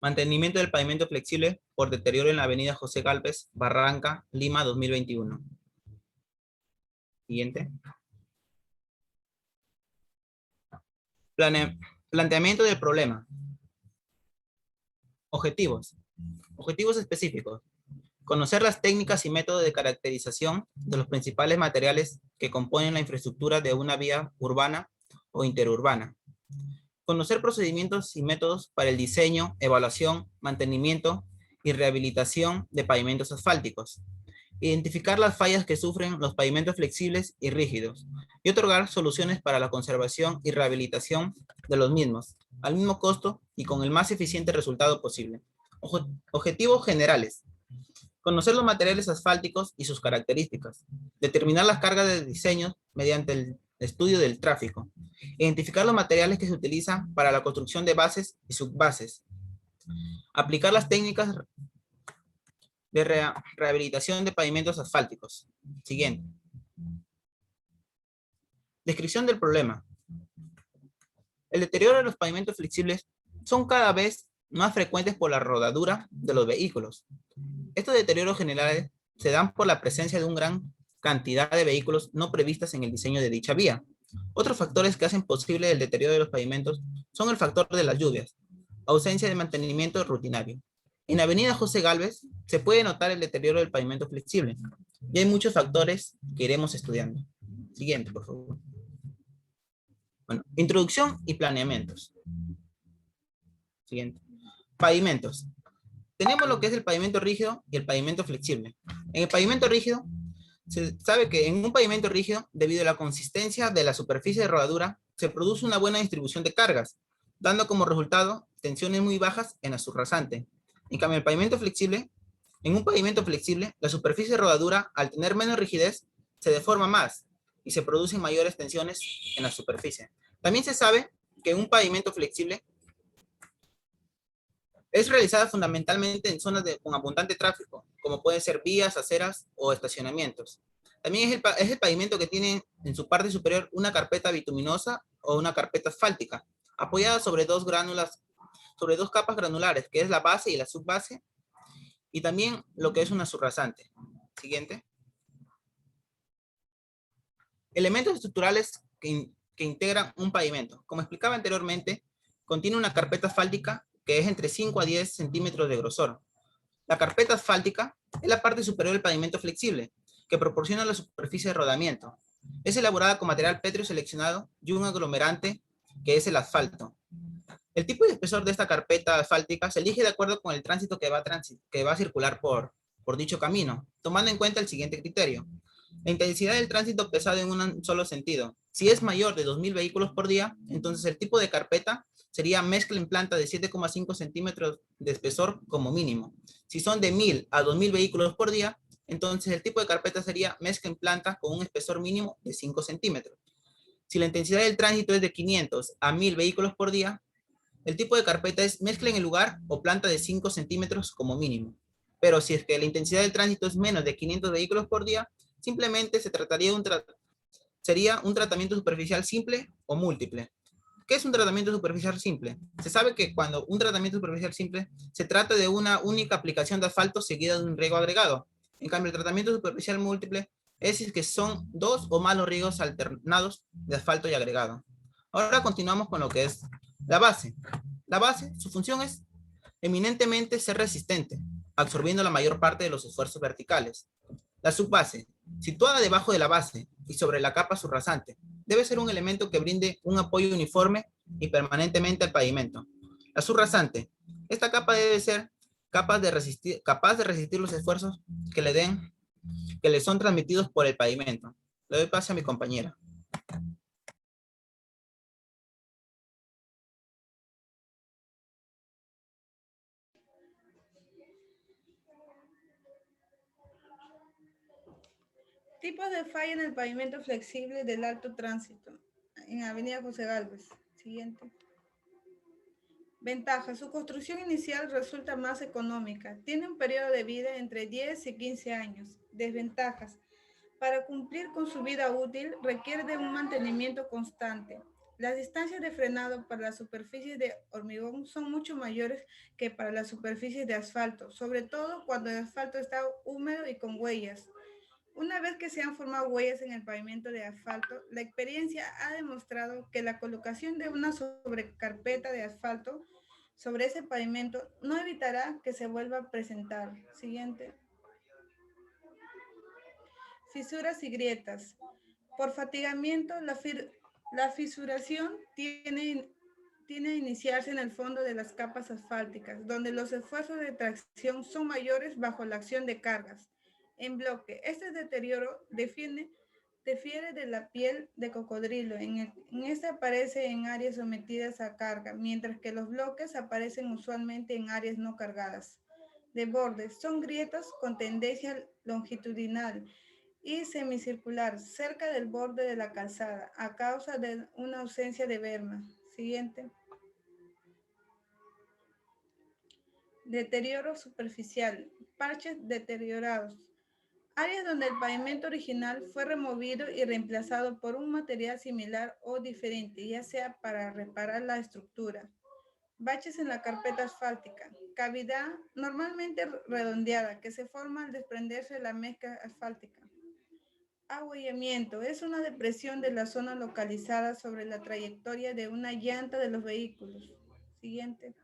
Mantenimiento del pavimento flexible por deterioro en la avenida José Gálvez, Barranca, Lima, 2021. Siguiente. Planteamiento del problema. Objetivos. Objetivos específicos. Conocer las técnicas y métodos de caracterización de los principales materiales que componen la infraestructura de una vía urbana o interurbana. Conocer procedimientos y métodos para el diseño, evaluación, mantenimiento y rehabilitación de pavimentos asfálticos. Identificar las fallas que sufren los pavimentos flexibles y rígidos y otorgar soluciones para la conservación y rehabilitación de los mismos, al mismo costo y con el más eficiente resultado posible. Objetivos generales. Conocer los materiales asfálticos y sus características. Determinar las cargas de diseño mediante el estudio del tráfico. Identificar los materiales que se utilizan para la construcción de bases y subbases. Aplicar las técnicas de rehabilitación de pavimentos asfálticos. Siguiente. Descripción del problema. El deterioro de los pavimentos flexibles son cada vez más frecuentes por la rodadura de los vehículos. Estos deterioros generales se dan por la presencia de una gran cantidad de vehículos no previstas en el diseño de dicha vía. Otros factores que hacen posible el deterioro de los pavimentos son el factor de las lluvias, ausencia de mantenimiento rutinario. En la avenida José Gálvez se puede notar el deterioro del pavimento flexible y hay muchos factores que iremos estudiando. Siguiente, por favor. Bueno, introducción y planeamientos. Siguiente. Pavimentos. Tenemos lo que es el pavimento rígido y el pavimento flexible. En el pavimento rígido, se sabe que en un pavimento rígido, debido a la consistencia de la superficie de rodadura, se produce una buena distribución de cargas, dando como resultado tensiones muy bajas en la subrasante. En cambio, el pavimento flexible, en un pavimento flexible, la superficie de rodadura, al tener menos rigidez, se deforma más y se producen mayores tensiones en la superficie. También se sabe que un pavimento flexible es realizada fundamentalmente en zonas con abundante tráfico, como pueden ser vías, aceras o estacionamientos. También es el pavimento que tiene en su parte superior una carpeta bituminosa o una carpeta asfáltica, apoyada sobre dos capas granulares, que es la base y la subbase, y también lo que es una subrasante. Siguiente. Elementos estructurales que integran un pavimento. Como explicaba anteriormente, contiene una carpeta asfáltica que es entre 5 a 10 centímetros de grosor. La carpeta asfáltica es la parte superior del pavimento flexible, que proporciona la superficie de rodamiento. Es elaborada con material pétreo seleccionado y un aglomerante que es el asfalto. El tipo de espesor de esta carpeta asfáltica se elige de acuerdo con el tránsito que va a circular por dicho camino, tomando en cuenta el siguiente criterio. La intensidad del tránsito pesado en un solo sentido. Si es mayor de 2.000 vehículos por día, entonces el tipo de carpeta sería mezcla en planta de 7,5 centímetros de espesor como mínimo. Si son de 1.000 a 2.000 vehículos por día, entonces el tipo de carpeta sería mezcla en planta con un espesor mínimo de 5 centímetros. Si la intensidad del tránsito es de 500 a 1.000 vehículos por día, el tipo de carpeta es mezcla en el lugar o planta de 5 centímetros como mínimo. Pero si es que la intensidad del tránsito es menos de 500 vehículos por día, simplemente sería un tratamiento superficial simple o múltiple. ¿Qué es un tratamiento superficial simple? Se sabe que cuando un tratamiento superficial simple se trata de una única aplicación de asfalto seguida de un riego agregado. En cambio, el tratamiento superficial múltiple es que son dos o más los riegos alternados de asfalto y agregado. Ahora continuamos con lo que es la base. La base, su función es eminentemente ser resistente, absorbiendo la mayor parte de los esfuerzos verticales. La subbase, situada debajo de la base y sobre la capa subrasante, debe ser un elemento que brinde un apoyo uniforme y permanentemente al pavimento. La subrasante, esta capa debe ser capaz de resistir los esfuerzos que le son transmitidos por el pavimento. Le doy paso a mi compañera. Tipos de falla en el pavimento flexible del alto tránsito en Avenida José Gálvez. Siguiente. Ventaja. Su construcción inicial resulta más económica. Tiene un periodo de vida entre 10 y 15 años. Desventajas. Para cumplir con su vida útil requiere de un mantenimiento constante. Las distancias de frenado para las superficies de hormigón son mucho mayores que para las superficies de asfalto, sobre todo cuando el asfalto está húmedo y con huellas. Una vez que se han formado huellas en el pavimento de asfalto, la experiencia ha demostrado que la colocación de una sobrecarpeta de asfalto sobre ese pavimento no evitará que se vuelva a presentar. Siguiente. Fisuras y grietas. Por fatigamiento, la fisuración tiene a iniciarse en el fondo de las capas asfálticas, donde los esfuerzos de tracción son mayores bajo la acción de cargas. En bloque, este deterioro difiere de la piel de cocodrilo. En este aparece en áreas sometidas a carga, mientras que los bloques aparecen usualmente en áreas no cargadas. De bordes, son grietas con tendencia longitudinal y semicircular cerca del borde de la calzada a causa de una ausencia de berma. Siguiente. Deterioro superficial. Parches deteriorados. Áreas donde el pavimento original fue removido y reemplazado por un material similar o diferente, ya sea para reparar la estructura. Baches en la carpeta asfáltica. Cavidad normalmente redondeada que se forma al desprenderse de la mezcla asfáltica. Agüellamiento es una depresión de la zona localizada sobre la trayectoria de una llanta de los vehículos. Siguiente.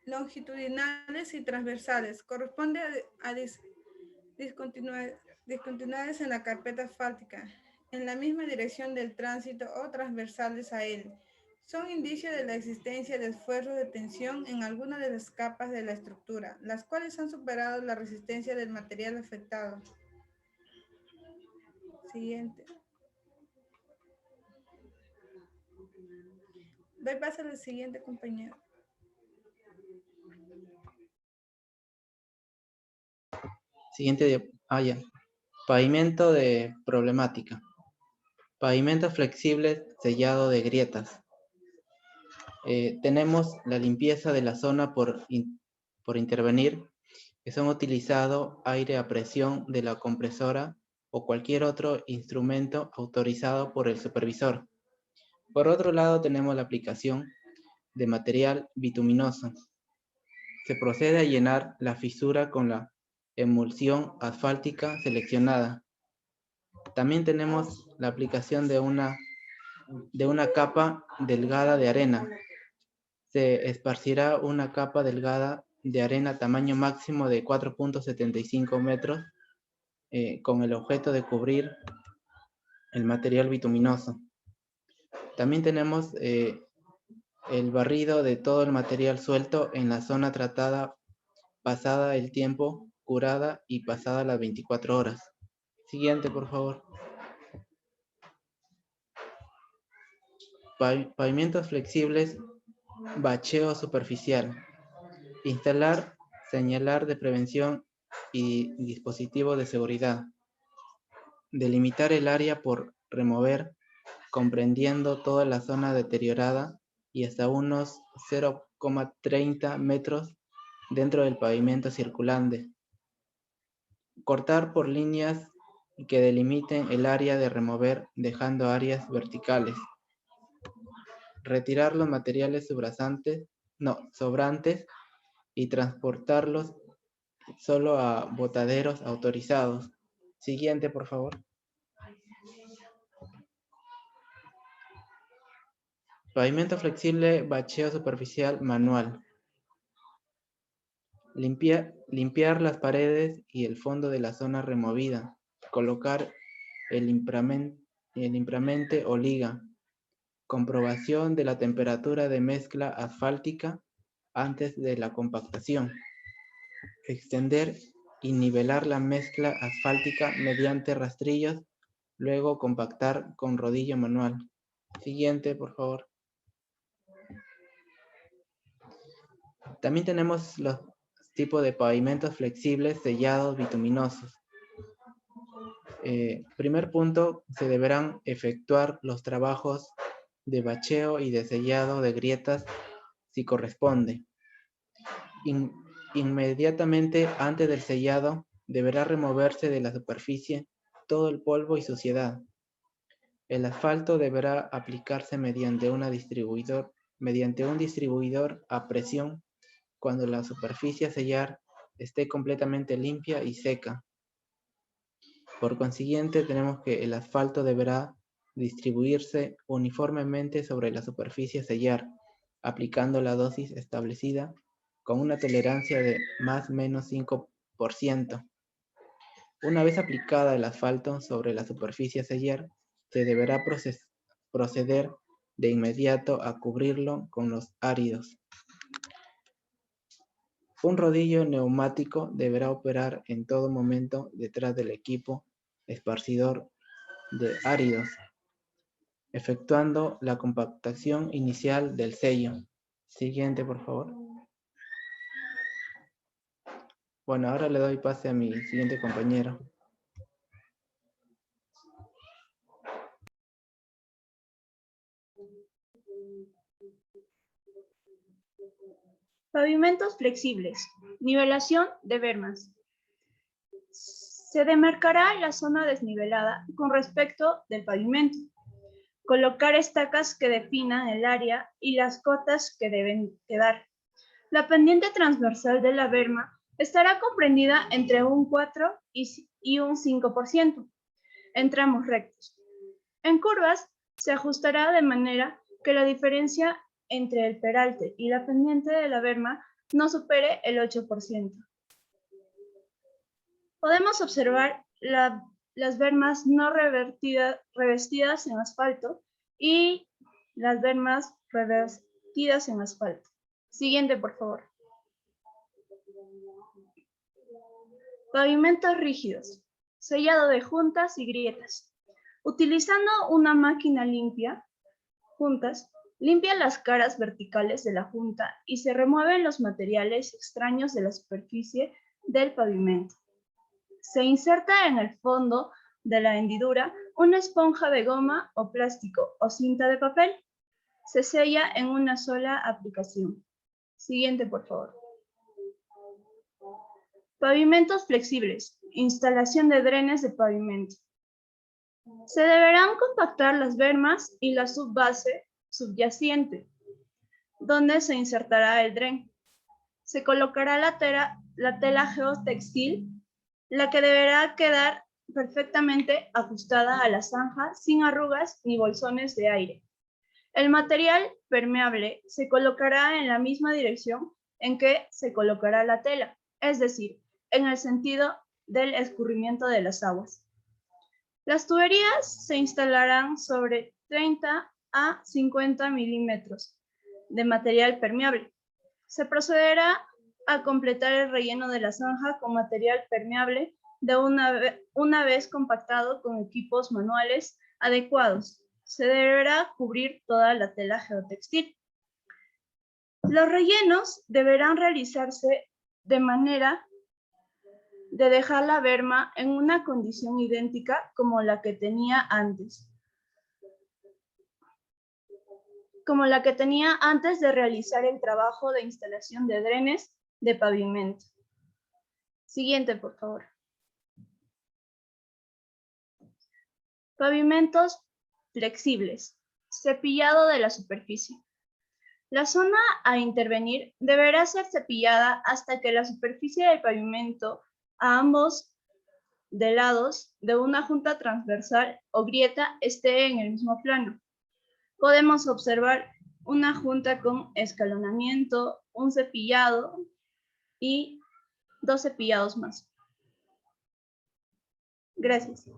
Longitudinales y transversales. Corresponde a discontinuidades en la carpeta asfáltica, en la misma dirección del tránsito o transversales a él. Son indicios de la existencia de esfuerzos de tensión en alguna de las capas de la estructura, las cuales han superado la resistencia del material afectado. Siguiente. Doy paso al siguiente compañero. Siguiente, ya. Pavimento de problemática. Pavimento flexible sellado de grietas. Tenemos la limpieza de la zona por intervenir, que son utilizado aire a presión de la compresora o cualquier otro instrumento autorizado por el supervisor. Por otro lado, tenemos la aplicación de material bituminoso. Se procede a llenar la fisura con la emulsión asfáltica seleccionada. También tenemos la aplicación de una capa delgada de arena. Se esparcirá una capa delgada de arena tamaño máximo de 4.75 metros con el objeto de cubrir el material bituminoso. También tenemos el barrido de todo el material suelto en la zona tratada pasada el tiempo, curada y pasada las 24 horas. Siguiente, por favor. Pavimentos flexibles, bacheo superficial. Instalar, señalar de prevención y dispositivo de seguridad. Delimitar el área por remover, comprendiendo toda la zona deteriorada y hasta unos 0,30 metros dentro del pavimento circulante. Cortar por líneas que delimiten el área de remover, dejando áreas verticales. Retirar los materiales sobrantes y transportarlos solo a botaderos autorizados. Siguiente, por favor. Pavimento flexible, bacheo superficial manual. Limpiar las paredes y el fondo de la zona removida. Colocar el impramente o liga. Comprobación de la temperatura de mezcla asfáltica antes de la compactación. Extender y nivelar la mezcla asfáltica mediante rastrillos, luego compactar con rodillo manual. Siguiente, por favor. También tenemos los tipos de pavimentos flexibles sellados bituminosos. Primer punto, se deberán efectuar los trabajos de bacheo y de sellado de grietas si corresponde. Inmediatamente antes del sellado deberá removerse de la superficie todo el polvo y suciedad. El asfalto deberá aplicarse mediante un distribuidor a presión cuando la superficie a sellar esté completamente limpia y seca. Por consiguiente, tenemos que el asfalto deberá distribuirse uniformemente sobre la superficie a sellar, aplicando la dosis establecida con una tolerancia de más o menos 5%. Una vez aplicada el asfalto sobre la superficie a sellar, se deberá proceder de inmediato a cubrirlo con los áridos. Un rodillo neumático deberá operar en todo momento detrás del equipo esparcidor de áridos, efectuando la compactación inicial del sello. Siguiente, por favor. Bueno, ahora le doy pase a mi siguiente compañero. Pavimentos flexibles. Nivelación de bermas. Se demarcará la zona desnivelada con respecto del pavimento. Colocar estacas que definan el área y las cotas que deben quedar. La pendiente transversal de la berma estará comprendida entre un 4 y un 5% en tramos rectos. En curvas se ajustará de manera que la diferencia entre el peralte y la pendiente de la berma no supere el 8%. Podemos observar las bermas no revestidas en asfalto y las bermas revestidas en asfalto. Siguiente, por favor. Pavimentos rígidos. Sellado de juntas y grietas. Utilizando una máquina juntas, limpia las caras verticales de la junta y se remueven los materiales extraños de la superficie del pavimento. Se inserta en el fondo de la hendidura una esponja de goma o plástico o cinta de papel. Se sella en una sola aplicación. Siguiente, por favor. Pavimentos flexibles. Instalación de drenes de pavimento. Se deberán compactar las bermas y la subbase subyacente, donde se insertará el dren. Se colocará la tela geotextil, la que deberá quedar perfectamente ajustada a la zanja, sin arrugas ni bolsones de aire. El material permeable se colocará en la misma dirección en que se colocará la tela, es decir, en el sentido del escurrimiento de las aguas. Las tuberías se instalarán sobre 30 a 50 milímetros de material permeable. Se procederá a completar el relleno de la zanja con material permeable una vez compactado con equipos manuales adecuados. Se deberá cubrir toda la tela geotextil. Los rellenos deberán realizarse de manera de dejar la berma en una condición idéntica como la que tenía antes. De realizar el trabajo de instalación de drenes de pavimento. Siguiente, por favor. Pavimentos flexibles. Cepillado de la superficie. La zona a intervenir deberá ser cepillada hasta que la superficie del pavimento a ambos lados de una junta transversal o grieta esté en el mismo plano. Podemos observar una junta con escalonamiento, un cepillado y 2 cepillados más. Gracias.